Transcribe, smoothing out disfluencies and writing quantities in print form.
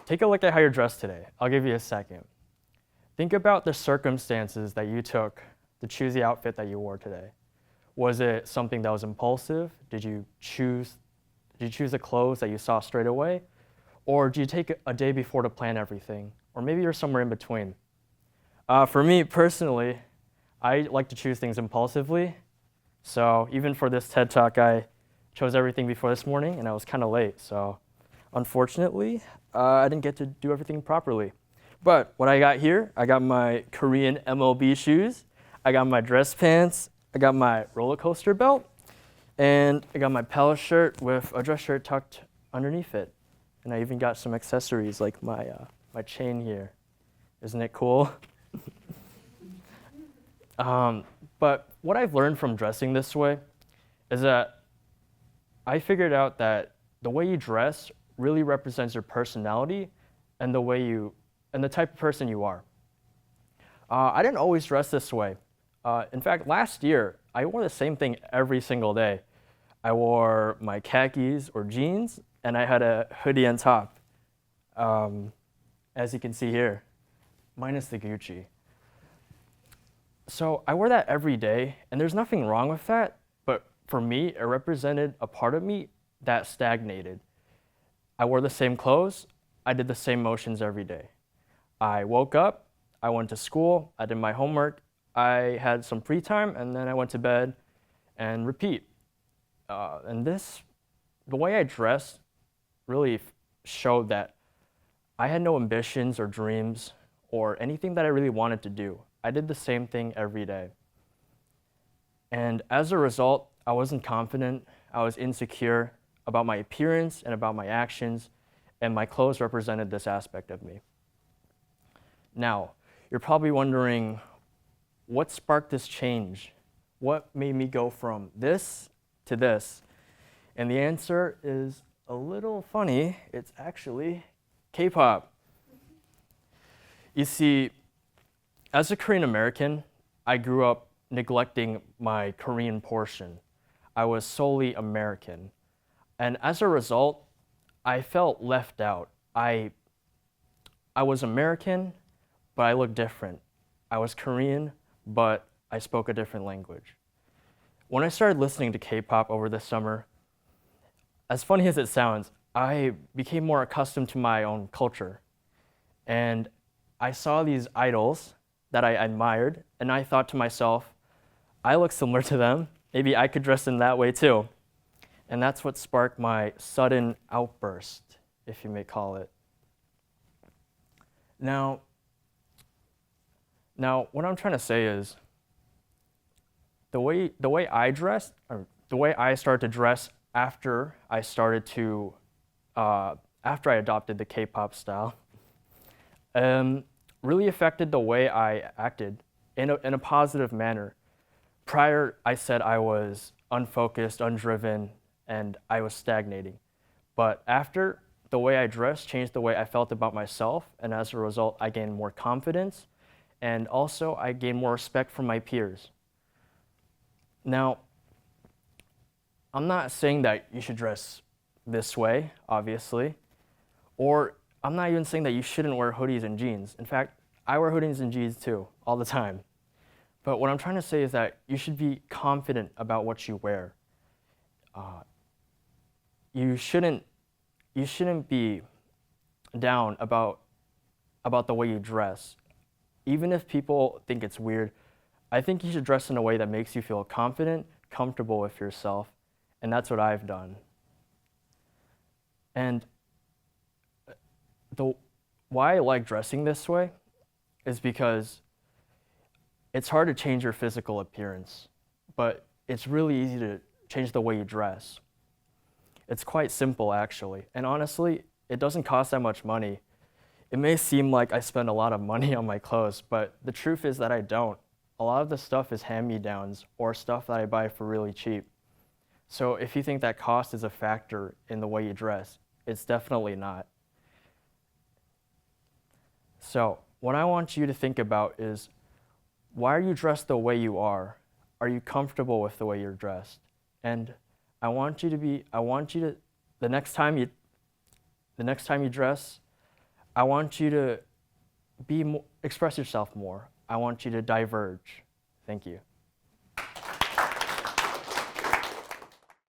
Take a look at how you're dressed today. I'll give you a second. Think about the circumstances that you took to choose the outfit that you wore today. Was it something that was impulsive? Did you choose the clothes that you saw straight away? Or did you take a day before to plan everything? Or maybe you're somewhere in between. For me personally, I like to choose things impulsively. So even for this TED Talk, I chose everything before this morning and I was kind of late. So unfortunately, I didn't get to do everything properly. But what I got here, I got my Korean MLB shoes, I got my dress pants, I got my roller coaster belt, and I got my palace shirt with a dress shirt tucked underneath it. And I even got some accessories like my chain here. Isn't it cool? But what I've learned from dressing this way is that I figured out that the way you dress really represents your personality and the type of person you are. I didn't always dress this way. In fact, last year, I wore the same thing every single day. I wore my khakis or jeans, and I had a hoodie on top, as you can see here, minus the Gucci. So I wore that every day, and there's nothing wrong with that, but for me, it represented a part of me that stagnated. I wore the same clothes, I did the same motions every day. I woke up, I went to school, I did my homework, I had some free time, and then I went to bed and repeat. The way I dressed really showed that I had no ambitions or dreams or anything that I really wanted to do. I did the same thing every day. And as a result, I wasn't confident, I was insecure about my appearance and about my actions, and my clothes represented this aspect of me. Now, you're probably wondering, what sparked this change? What made me go from this to this? And the answer is a little funny. It's actually K-pop. You see, as a Korean American, I grew up neglecting my Korean portion. I was solely American. And as a result, I felt left out. I was American, but I looked different. I was Korean, but I spoke a different language. When I started listening to K-pop over this summer, as funny as it sounds, I became more accustomed to my own culture. And I saw these idols that I admired, and I thought to myself, I look similar to them. Maybe I could dress in that way too. And that's what sparked my sudden outburst, if you may call it. Now, what I'm trying to say is, the way I dressed, or the way I started to dress after I adopted the K-pop style, really affected the way I acted in a positive manner. Prior, I said I was unfocused, undriven, and I was stagnating. But after, the way I dressed changed the way I felt about myself, and as a result, I gained more confidence, and also I gained more respect from my peers. Now, I'm not saying that you should dress this way, obviously, or I'm not even saying that you shouldn't wear hoodies and jeans. In fact, I wear hoodies and jeans too, all the time. But what I'm trying to say is that you should be confident about what you wear. You shouldn't be down about the way you dress. Even if people think it's weird, I think you should dress in a way that makes you feel confident, comfortable with yourself, and that's what I've done. And why I like dressing this way is because it's hard to change your physical appearance, but it's really easy to change the way you dress. It's quite simple, actually. And honestly, it doesn't cost that much money. It may seem like I spend a lot of money on my clothes, but the truth is that I don't. A lot of the stuff is hand-me-downs or stuff that I buy for really cheap. So if you think that cost is a factor in the way you dress, it's definitely not. So what I want you to think about is, why are you dressed the way you are? Are you comfortable with the way you're dressed? And the next time The next time you dress, I want you to express yourself more. I want you to diverge. Thank you.